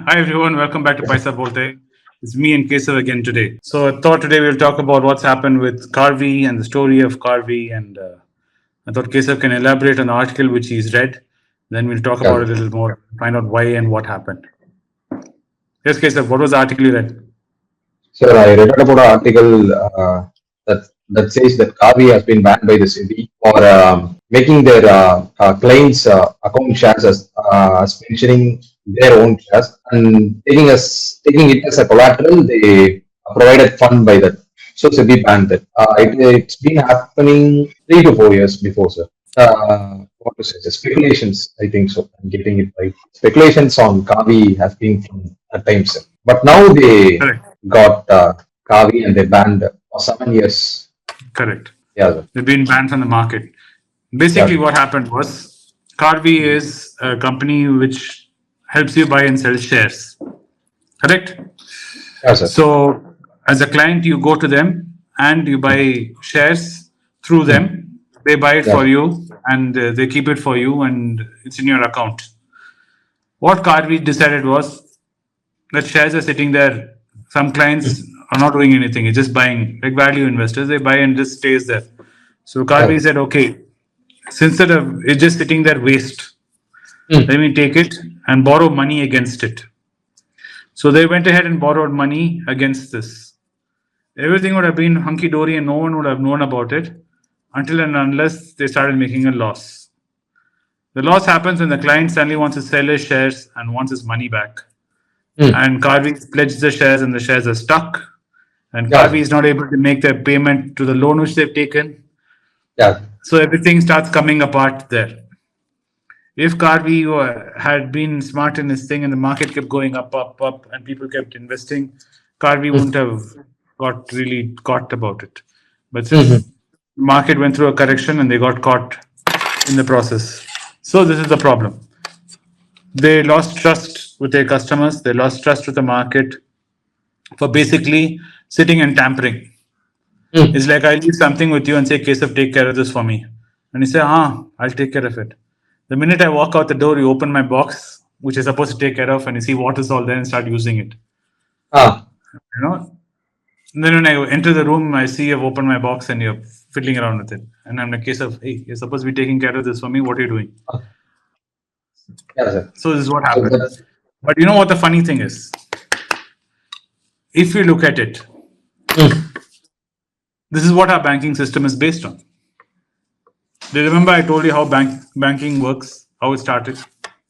Hi everyone, welcome back to Paisa Bolta. It's me and Keshav again today. So I thought today we'll talk about what's happened with Karvy and the story of Karvy, and I thought Keshav can elaborate on the article which he's read. Then we'll talk about Yeah, it a little more, find out why and what happened. Yes, Keshav, what was the article you read? sir, I read about an article that says that Karvy has been banned by the city for making their clients' account shares as mentioning their own shares and taking it as a collateral. They provided fund by that, so SEBI banned that. It's been happening 3 to 4 years before, sir. What to say? Speculations, I think so. I'm getting it right. Speculations on Kavi has been from at times, sir. But now they Correct. got Kavi and they banned for 7 years. Correct. Yeah, sir. They've been banned from the market. Yeah, Basically, what happened was Karvy is a company which helps you buy and sell shares. Correct? yeah, sir. So, as a client, you go to them and you buy shares through Hmm. them. They buy it Yeah, for sir. you and they keep it for you, and it's in your account. What Karvy decided was that shares are sitting there. Some clients are not doing anything, it's just buying, like value investors, they buy and just stays there. So, Yeah, Karvy sir. said, okay, since it's just sitting there waste, Hmm. let me take it and borrow money against it. So, they went ahead and borrowed money against this. Everything would have been hunky dory and no one would have known about it until and unless they started making a loss. The loss happens when the client suddenly wants to sell his shares and wants his money back. Hmm. And Karvy pledged the shares and the shares are stuck. And Yeah, Karvy sir. is not able to make their payment to the loan which they've taken. Yeah, So everything starts coming apart there. If Karvy had been smart in his thing and the market kept going up, up, up, and people kept investing, Karvy hmm. wouldn't have got really caught about it. But Hmm. since the market went through a correction and they got caught in the process. So this is the problem. They lost trust with their customers, they lost trust with the market for basically sitting and tampering. Hmm. It's like I leave something with you and say, Keshav, take care of this for me. And you say, I'll take care of it. The minute I walk out the door, you open my box, which is supposed to take care of, and you see what is all there and start using it. Ah, You know? And then when I enter the room, I see you've opened my box and you're fiddling around with it. And I'm like, Keshav, hey, you're supposed to be taking care of this for me. What are you doing? ah, yeah, sir. So this is what So happened. that's But you know what the funny thing is? If you look at it, hmm. this is what our banking system is based on. Do you remember I told you how banking works, how it started?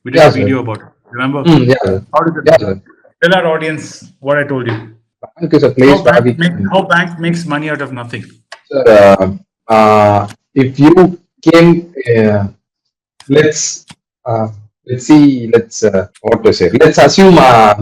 We did a Yeah, sir. video about it. Remember? Hmm. Yeah, sir. How did Yeah, it? sir. Tell our audience what I told you. Bank is a place where we can. How bank makes money out of nothing. Sir, if you came, let's uh, let's what to say. Let's assume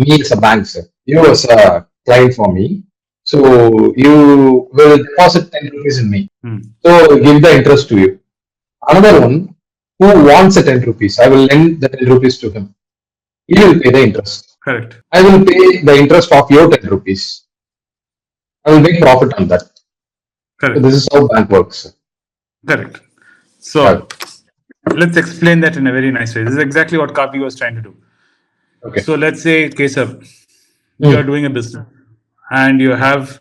me as a bank, sir. You as a client for me. So you will deposit 10 rupees in me. Hmm. So give the interest to you. Another one who wants the 10 rupees, I will lend the 10 rupees to him. He will pay the interest. Correct. I will pay the interest of your 10 rupees. I will make profit on that. So Correct. this is how bank works. Correct. Yeah. So let's explain that in a very nice way. This is exactly what Kapi was trying to do. Okay. So let's say, Keshav, you are Mm. doing a business and you have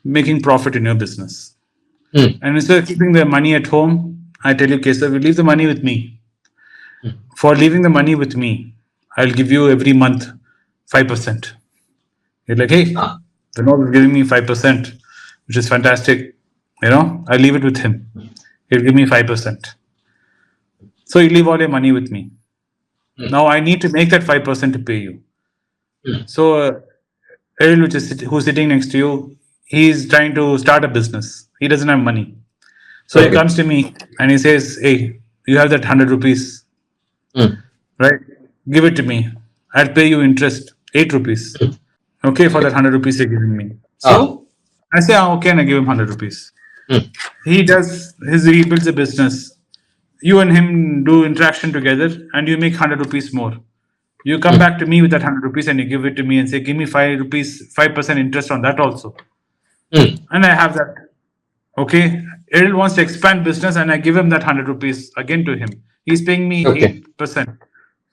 making profit in your business. Mm. And instead of keeping the money at home, I tell you, Keshav, you leave the money with me. Mm. For leaving the money with me, I'll give you every month 5%. You're like, hey, Ah. Vinod is giving me 5%, which is fantastic. I leave it with him. He'll give me 5%. So you leave all your money with me. Mm. Now I need to make that 5% to pay you. Mm. So Eril, who's sitting next to you, he's trying to start a business. He doesn't have money. So he Okay. comes to me and he says, hey, you have that 100 rupees, Mm. right? Give it to me. I'll pay you interest, 8 rupees. Mm. Okay, for that Okay. 100 rupees you're giving me. Ah. So I say, okay, and I give him 100 rupees. Mm. He builds a business. You and him do interaction together and you make 100 rupees more. You come Mm. back to me with that 100 rupees and you give it to me and say, give me 5 rupees, 5% interest on that also. Mm. And I have that. Okay. Errol wants to expand business and I give him that 100 rupees again to him. He's paying me Okay. 8%.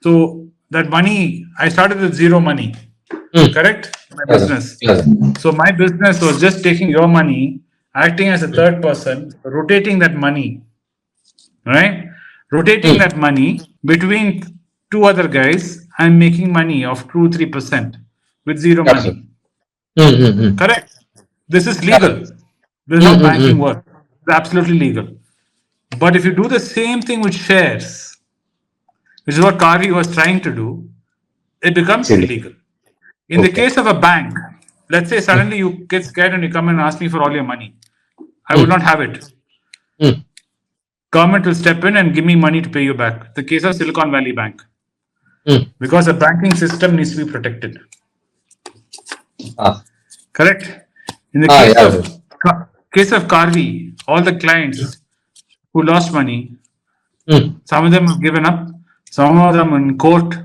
So that money, I started with zero money. Mm. Correct? My Yes, sir. business. Yes, sir. So my business was just taking your money, acting as a third person, rotating that money, right? Rotating Mm. that money between two other guys and making money of 2-3% with zero Yes, sir. money. Mm. Correct? This is Yes, legal. sir. This is how banking Mm. works. It's absolutely legal. But if you do the same thing with shares, which is what Karvy was trying to do, it becomes It's illegal. illegal. In the Okay. case of a bank, let's say Mm. suddenly you get scared and you come and ask me for all your money. I would Mm. not have it. Mm. Government will step in and give me money to pay you back. The case of Silicon Valley Bank, Mm. because the banking system needs to be protected. Ah. Correct. In the Yes, sir. case of Karvy, all the clients who lost money, Mm. some of them have given up. Some of them in court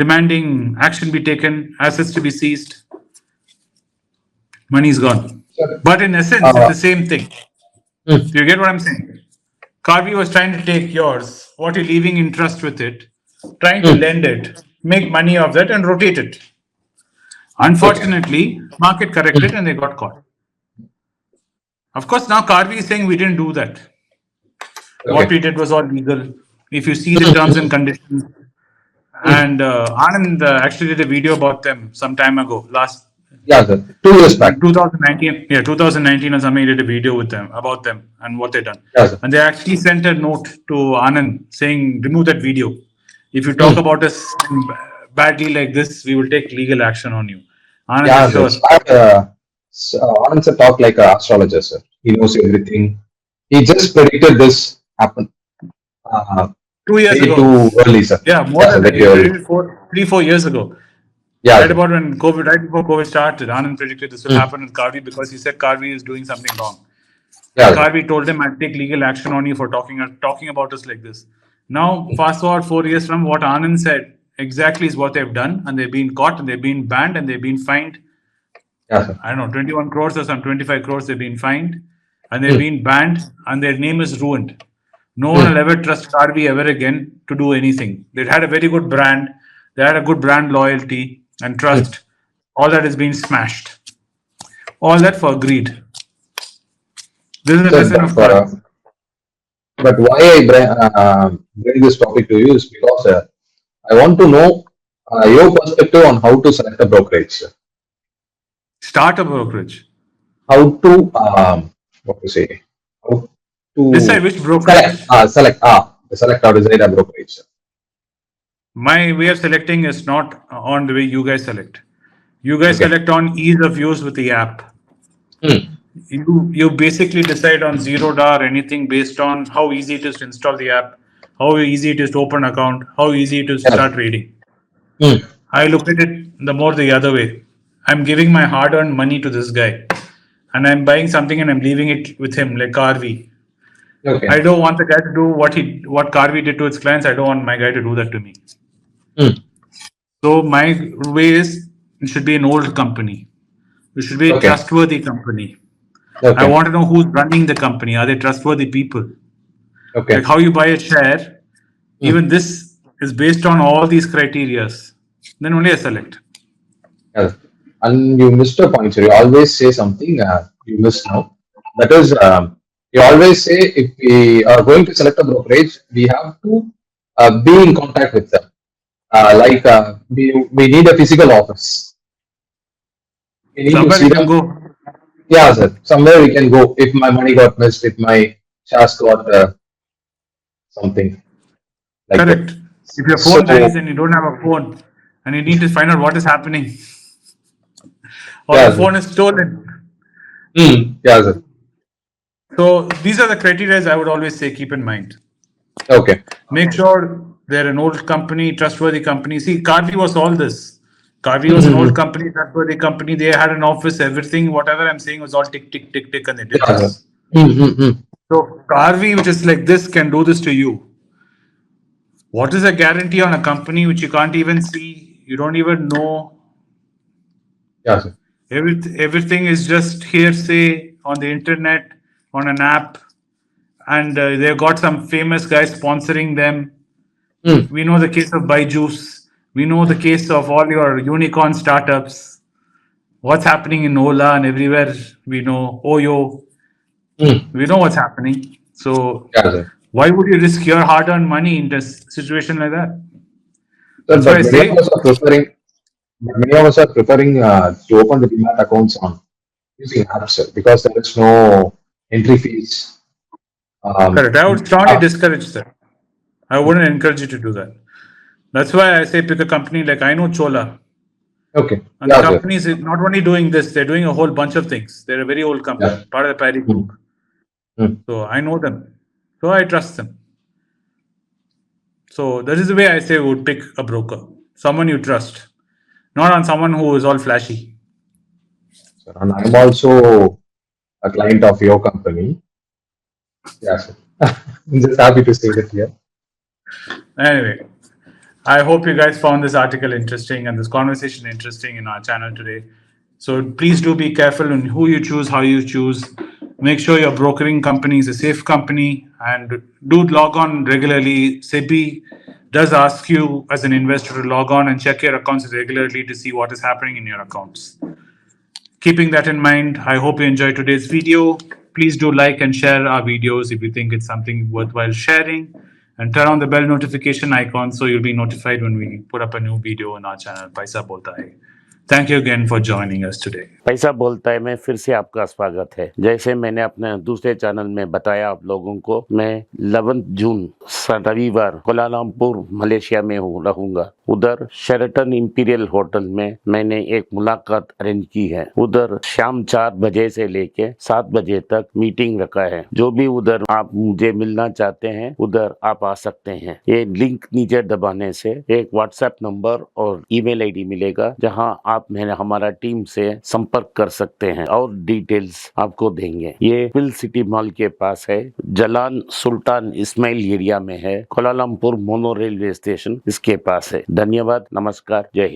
demanding action be taken, assets to be seized. Money is gone. Sir, But in essence, it's uh, the same thing. mm. Do you get what I'm saying? Karvy was trying to take yours, what you're leaving in trust with it, trying to Mm. lend it, make money of that, and rotate it. Okay. Unfortunately, market corrected Mm. and they got caught. Of course, now Karvy is saying we didn't do that. What Okay. we did was all legal. If you see the terms and Mm. conditions, Mm. and Anand actually did a video about them some time ago, last Yeah, sir. 2 years back. 2019, yeah, 2019 or something. He did a video with them about them and what they done, Yeah, sir. and they actually sent a note to Anand saying, "Remove that video. If you talk Mm. about us badly like this, we will take legal action on you." Anand said, Yeah, sir. "Sure." Anand sir talk like an astrologer, sir. He knows everything. He just predicted this happen. Uh, 2 years Way ago, too early, sir. yeah, more Yeah, sir. than that. Very He early. predicted 4, 3, 4 years ago. Yeah, Right sir. about when COVID, right before COVID started, Anand predicted this will Mm. happen with Karvy because he said Karvy is doing something wrong. And Yeah, sir. Karvy told him, I'll take legal action on you for talking about us like this. Now, fast forward 4 years from what Anand said, exactly is what they've done, and they've been caught, and they've been banned, and they've been fined. Yeah, sir. I don't know, 21 crores or some 25 crores they've been fined, and they've Mm. been banned, and their name is ruined. No one Mm. will ever trust Karvy ever again to do anything. They had a very good brand, they had a good brand loyalty and Mm. trust. All that is being smashed. All that for greed. This is a Sir, lesson of Karvy. but why I bring this topic to you is because I want to know your perspective on how to select a brokerage, sir. Start a brokerage. How to what to say? How to Decide which brokerage. select or decide a brokerage, sir. My way of selecting is not on the way you guys select. You guys Okay. select on ease of use with the app. Mm. You basically decide on zero dar anything based on how easy it is to install the app, how easy it is to open account, how easy it is to Yes. start trading. Mm. I look at it the more the other way. I'm giving my hard-earned money to this guy, and I'm buying something and I'm leaving it with him, like Karvy. I Okay. don't want the guy to do what Karvy did to its clients. I don't want my guy to do that to me. Mm. So my way is it should be an old company. It should be a Okay. trustworthy company. I Okay. want to know who's running the company. Are they trustworthy people? Like Okay. how you buy a share, Mm. even this is based on all these criterias. Then only I select. Yes. And you missed a point, sir. You always say something you missed now. That is, you always say if we are going to select a brokerage, we have to be in contact with them. We need a physical office. We need to Somewhere we see can them. go. Yeah, sir. Somewhere we can go if my money got missed, if my shares got something like that. Correct. If your phone dies So, and you don't have a phone and you need to find out what is happening, or yeah, your sir. phone is stolen. Yeah, sir. So these are the criteria I would always say keep in mind. Okay. Make sure they're an old company, trustworthy company. See, Karvy was all this. Karvy was an old Mhm. company, trustworthy company. They had an office, everything, whatever I'm saying was all tick, tick, tick, tick, and they did Yeah, sir. this. Mm-hmm. So Karvy, which is like this, can do this to you. What is a guarantee on a company which you can't even see? You don't even know. Yeah, sir. Everything is just hearsay on the internet, on an app, and they've got some famous guy sponsoring them. Mm. We know the case of Byju's. We know the case of all your unicorn startups. What's happening in Ola and everywhere. We know Oyo. Hmm. We know what's happening. So Yeah, sir. why would you risk your hard-earned money in this situation like that? Sir, That's why but I many of say, us are preferring, to open the demat accounts on using apps, sir, because there is no entry fees. correct. I would strongly Yeah. discourage that. I wouldn't encourage you to do that. That's why I say pick a company like I know Chola. Okay. And the Yeah, sir. company is not only doing this, they're doing a whole bunch of things. They're a very old company, Yeah. part of the Parry Hmm. Group. Hmm. So I know them. So I trust them. So that is the way I say would pick a broker. Someone you trust. Not on someone who is all flashy. Sir, and I'm also a client of your company. Yeah, sir. I'm just happy to say that here. Anyway, I hope you guys found this article interesting and this conversation interesting in our channel today. So please do be careful in who you choose, how you choose. Make sure your brokering company is a safe company and do log on regularly. SEBI does ask you as an investor to log on and check your accounts regularly to see what is happening in your accounts. Keeping that in mind, I hope you enjoyed today's video. Please do like and share our videos if you think it's something worthwhile sharing. And turn on the bell notification icon so you'll be notified when we put up a new video on our channel, Paisa Bolta Hai. Thank you again for joining us today. पैसा बोलता है में फिर से आपका स्वागत है। जैसे मैंने अपने दूसरे चैनल में बताया आप लोगों को, मैं 11 जून रविवार कोलालमपुर मलेशिया में रहूंगा। उधर शेरेटन इंपीरियल होटल में मैंने एक मुलाकात अरेंज की है। उधर शाम 4 बजे से लेके 7 बजे तक मीटिंग रखा है। जो भी उधर आप मुझे मिलना चाहते हैं उधर आप आ सकते हैं। ये लिंक नीचे दबाने से एक व्हाट्सएप नंबर और ईमेल आईडी मिलेगा जहां आप हमारा टीम से संपर्क कर सकते हैं और डिटेल्स आपको देंगे। ये पिल सिटी मॉल के पास है, जलान सुल्तान इस्माइल एरिया में है, कोलालमपुर मोनो रेलवे स्टेशन इसके पास है। धन्यवाद, नमस्कार, जय हिंद।